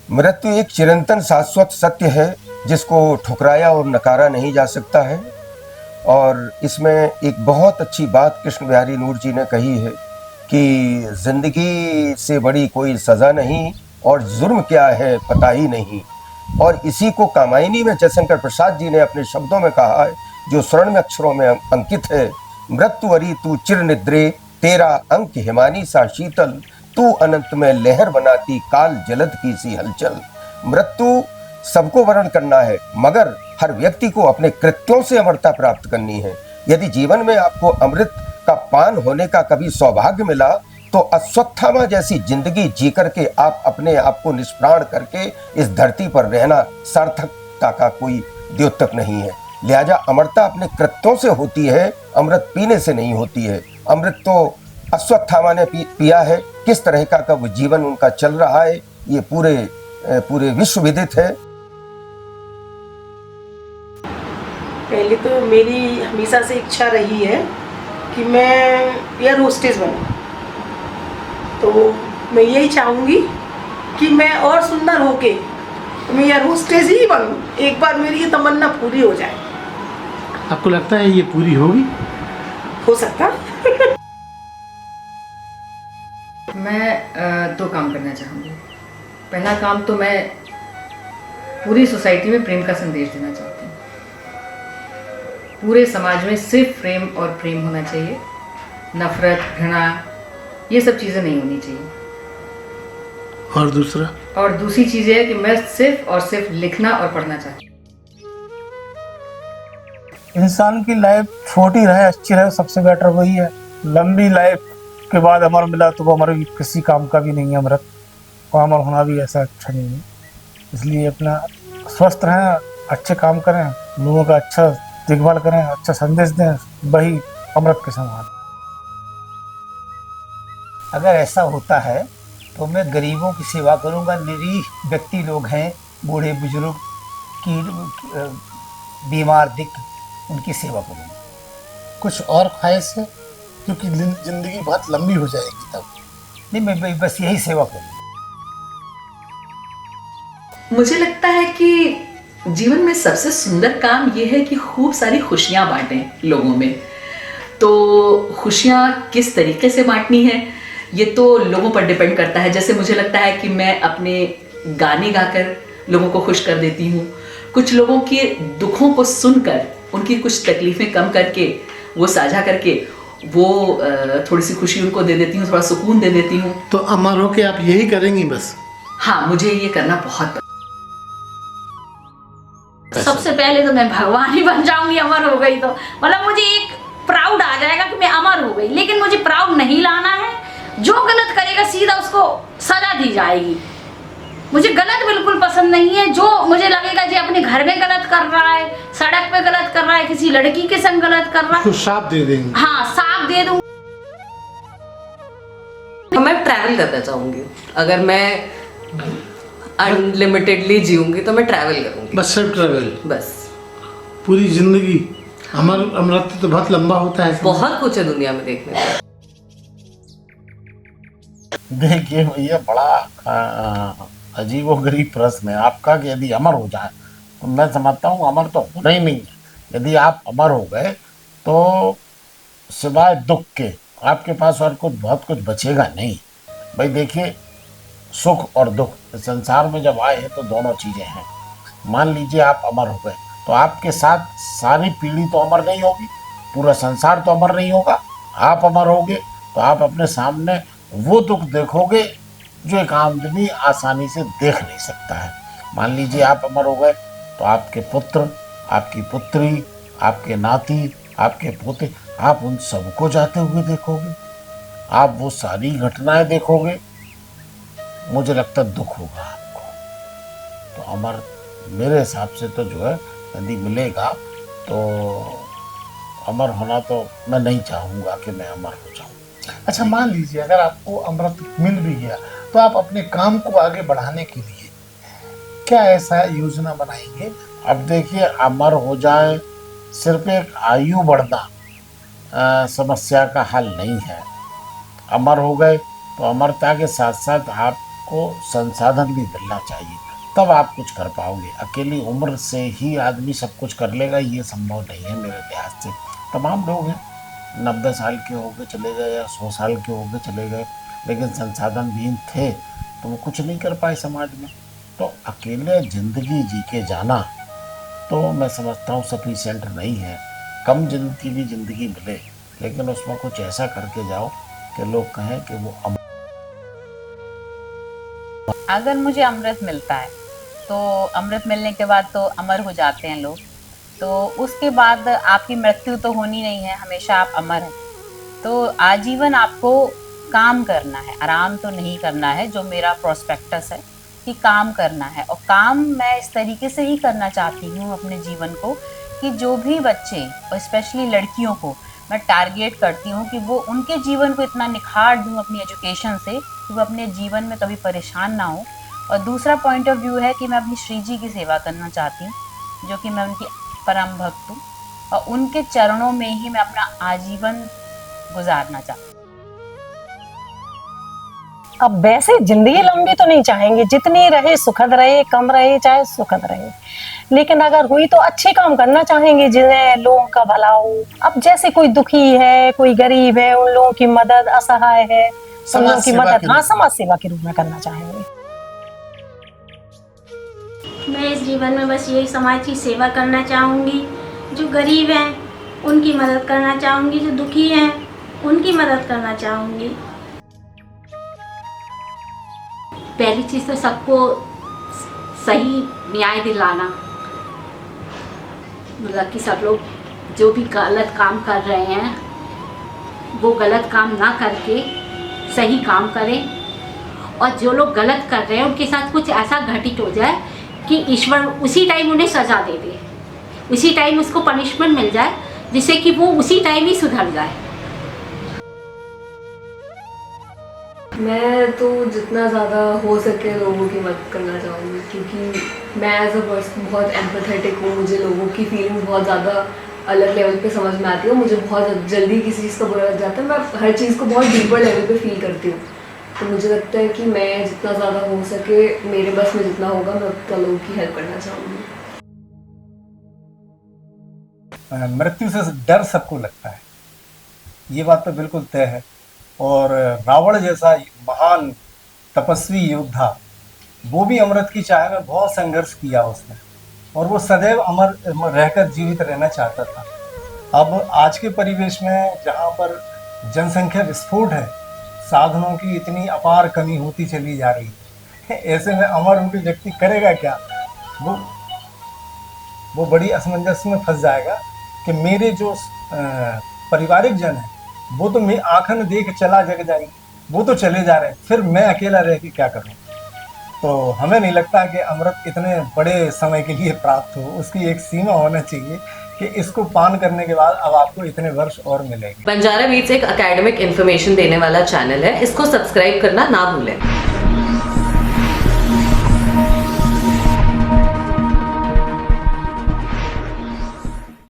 मृत्यु एक चिरंतन शाश्वत सत्य है जिसको ठुकराया और नकारा नहीं जा सकता है। और इसमें एक बहुत अच्छी बात कृष्ण बिहारी नूर जी ने कही है कि जिंदगी से बड़ी कोई सजा नहीं और जुर्म क्या है पता ही नहीं। और इसी को कामायनी में जयशंकर प्रसाद जी ने अपने शब्दों में कहा है, जो स्वर्ण में अक्षरों में अंकित है। मृत्युवरी तू चिर निद्रे, तेरा अंक हिमानी सा शीतल, तू अनंत में लहर बनाती काल जलद की सी हलचल। मृत्यु सबको वर्ण करना है, मगर हर व्यक्ति को अपने कृत्यों से अमरता प्राप्त करनी है। यदि जीवन में आपको अमृत का पान होने का कभी सौभाग्य मिला तो अश्वत्थामा जैसी जिंदगी जी करके आप अपने आप को निष्प्राण करके इस धरती पर रहना सार्थकता का कोई द्योतक नहीं है। लिहाजा अमरता अपने कृत्यों से होती है, अमृत पीने से नहीं होती है। अमृत तो अश्वत्थामा ने पिया है। किस तरह का वो जीवन उनका चल रहा है ये पूरे विश्व विदित है। पहले तो मेरी हमेशा से इच्छा रही है कि मैं एयर होस्टेस बनूं। तो मैं यही चाहूँगी कि मैं और सुंदर होके मैं एयर होस्टेस ही बनूं। एक बार मेरी ये तमन्ना पूरी हो जाए। आपको लगता है ये पूरी होगी? हो सकता। मैं दो काम करना चाहूँगी। पहला काम तो मैं पूरी सोसाइटी में प्रेम का संदेश देना चाहती हूँ। पूरे समाज में सिर्फ प्रेम और प्रेम होना चाहिए, नफरत, घृणा, ये सब चीज़ें नहीं होनी चाहिए। और दूसरा? और दूसरी चीज़ है कि मैं सिर्फ और सिर्फ लिखना और पढ़ना चाहती हूँ। इंसान की लाइफ छोटी रहे, अच्छी रहे, सबसे बेटर वही है। लंबी लाइफ के बाद अमर मिला तो वो अमर किसी काम का भी नहीं है। अमृत और अमर होना भी ऐसा अच्छा नहीं है। इसलिए अपना स्वस्थ रहें, अच्छे काम करें, लोगों का अच्छा देखभाल करें, अच्छा संदेश दें, वही अमृत के समान। अगर ऐसा होता है तो मैं गरीबों की सेवा करूंगा। निरीह व्यक्ति लोग हैं, बूढ़े बुजुर्ग की, बीमार दिख, उनकी सेवा करूंगा। कुछ और ख्वाहिश है? क्योंकि जिंदगी बहुत लंबी हो जाएगी तब। नहीं, मैं बस यही सेवा करूंगा। मुझे लगता है कि जीवन में सबसे सुंदर काम यह है कि खूब सारी खुशियां बांटें लोगों में। तो खुशियां किस तरीके से बांटनी है ये तो लोगों पर डिपेंड करता है। जैसे मुझे लगता है कि मैं अपने गाने गाकर लोगों को खुश कर देती हूँ। कुछ लोगों के दुखों को सुनकर उनकी कुछ तकलीफ़ें कम करके वो साझा करके वो थोड़ी सी खुशी उनको दे देती हूँ, थोड़ा सुकून दे देती हूँ। तो अमर हो के आप यही करेंगी बस? हाँ, मुझे ये करना बहुत सबसे पहले तो मैं भगवान ही बन जाऊंगी अमर हो गई तो। मतलब मुझे एक प्राउड आ जाएगा कि मैं अमर हो गई। लेकिन मुझे प्राउड नहीं लाना है। जो गलत करेगा सीधा उसको सजा दी जाएगी। मुझे गलत बिल्कुल पसंद नहीं है। जो मुझे लगेगा जी अपने घर में गलत कर रहा है, सड़क पे गलत कर रहा है, किसी लड़की के संग गलत कर रहा है, तो साफ दे देंगे। हाँ, साफ दे दूंगी। मैं ट्रैवल करना चाहूंगी। अगर मैं अनलिमिटेडली जीऊंगी तो मैं ट्रैवल करूंगी। बस सिर्फ ट्रैवल? बस पूरी जिंदगी? अमृत तो बहुत लंबा होता है। बहुत कुछ है दुनिया में देखने को। देखिए भैया, बड़ा अजीब और गरीब प्रश्न है आपका कि यदि अमर हो जाए तो मैं समझता हूँ अमर तो होना ही नहीं है। यदि आप अमर हो गए तो सिवाय दुख के आपके पास और कुछ बहुत कुछ बचेगा नहीं। भाई देखिए, सुख और दुख संसार में जब आए हैं तो दोनों चीज़ें हैं। मान लीजिए आप अमर हो गए तो आपके साथ सारी पीढ़ी तो अमर नहीं होगी, पूरा संसार तो अमर नहीं होगा। आप अमर होगे तो आप अपने सामने वो दुख देखोगे जो एक आदमी आसानी से देख नहीं सकता है। मान लीजिए आप अमर हो गए तो आपके पुत्र, आपकी पुत्री, आपके नाती, आपके पोते, आप उन सबको जाते हुए देखोगे। आप वो सारी घटनाएं देखोगे। मुझे लगता है दुख होगा आपको। तो अमर मेरे हिसाब से तो जो है यदि मिलेगा तो अमर होना तो मैं नहीं चाहूँगा कि मैं अमर हो जाऊँ। अच्छा, मान लीजिए अगर आपको अमृत मिल भी गया तो आप अपने काम को आगे बढ़ाने के लिए क्या ऐसा योजना बनाएंगे? अब देखिए, अमर हो जाए सिर्फ एक आयु बढ़ना समस्या का हल नहीं है। अमर हो गए तो अमरता के साथ साथ आप आपको संसाधन भी मिलना चाहिए, तब आप कुछ कर पाओगे। अकेली उम्र से ही आदमी सब कुछ कर लेगा, ये संभव नहीं है मेरे लिहाज से। तमाम लोग हैं 90 साल के हो गए चले गए या 100 साल के हो गए चले गए, लेकिन संसाधन विहीन थे तो वो कुछ नहीं कर पाए समाज में। तो अकेले ज़िंदगी जी के जाना तो मैं समझता हूँ सफिशिएंट नहीं है। कम जिंदगी भी ज़िंदगी मिले, लेकिन उसमें कुछ ऐसा करके जाओ कि लोग कहें कि वो अगर मुझे अमृत मिलता है तो अमृत मिलने के बाद तो अमर हो जाते हैं लोग, तो उसके बाद आपकी मृत्यु तो होनी नहीं है, हमेशा आप अमर हैं। तो आजीवन आपको काम करना है, आराम तो नहीं करना है। जो मेरा प्रोस्पेक्टस है कि काम करना है, और काम मैं इस तरीके से ही करना चाहती हूँ अपने जीवन को कि जो भी बच्चे और स्पेशली लड़कियों को मैं टारगेट करती हूँ कि वो उनके जीवन को इतना निखार दूँ अपनी एजुकेशन से कि वो अपने जीवन में कभी परेशान ना हो। और दूसरा पॉइंट ऑफ व्यू है कि मैं अपनी श्री जी की सेवा करना चाहती हूँ, जो कि मैं उनकी परम भक्त हूँ, और उनके चरणों में ही मैं अपना आजीवन गुजारना चाहती हूँ। अब वैसे जिंदगी लंबी तो नहीं चाहेंगे, जितनी रहे सुखद रहे, कम रहे चाहे सुखद रहे, लेकिन अगर हुई तो अच्छे काम करना चाहेंगे जिन्हें लोगों का भला हो। अब जैसे कोई दुखी है, कोई गरीब है, उन लोगों की मदद, असहाय है, उन लोगों की मदद, हाँ, समाज सेवा के रूप में करना चाहेंगे। मैं इस जीवन में बस यही समाज की सेवा करना चाहूँगी। जो गरीब हैं उनकी मदद करना चाहूँगी, जो दुखी हैं उनकी मदद करना चाहूँगी। पहली चीज़ तो सबको सही न्याय दिलाना, मतलब कि सब लोग जो भी गलत काम कर रहे हैं वो गलत काम ना करके सही काम करें, और जो लोग गलत कर रहे हैं उनके साथ कुछ ऐसा घटित हो जाए कि ईश्वर उसी टाइम उन्हें सज़ा दे दे, उसी टाइम उसको पनिशमेंट मिल जाए, जिससे कि वो उसी टाइम ही सुधर जाए। मैं तो जितना ज़्यादा हो सके लोगों की मदद करना चाहूँगी, क्योंकि मैं एज अ पर्सन बहुत एम्पैथेटिक हूँ। मुझे लोगों की फीलिंग बहुत ज़्यादा अलग लेवल पे समझ में आती है। मुझे बहुत जल्दी किसी चीज़ का बुरा लग जाता है, मैं हर चीज़ को बहुत डीपर लेवल पे फील करती हूँ। तो मुझे लगता है कि मैं जितना ज़्यादा हो सके, मेरे बस में जितना होगा, मैं उतना लोगों की हेल्प करना चाहूँगी। मृत्यु से डर सबको लगता है, ये बात तो बिल्कुल तय है। और रावण जैसा महान तपस्वी योद्धा, वो भी अमृत की चाह में बहुत संघर्ष किया उसने, और वो सदैव अमर रहकर जीवित रहना चाहता था। अब आज के परिवेश में जहाँ पर जनसंख्या विस्फोट है, साधनों की इतनी अपार कमी होती चली जा रही है, ऐसे में अमर होकर व्यक्ति करेगा क्या? वो बड़ी असमंजस में फंस जाएगा कि मेरे जो पारिवारिक जन है वो तो मैं आंखन देख चला जग जाएगी, वो तो चले जा रहे हैं, फिर मैं अकेला रह के क्या करूं? तो हमें नहीं लगता कि अमृत इतने बड़े समय के लिए प्राप्त हो, उसकी एक सीमा होना चाहिए कि इसको पान करने के बाद अब आपको इतने वर्ष और मिलेंगे। बंजारा बीट्स एक एकेडमिक इन्फॉर्मेशन देने वाला चैनल है, इसको सब्सक्राइब करना ना भूलें।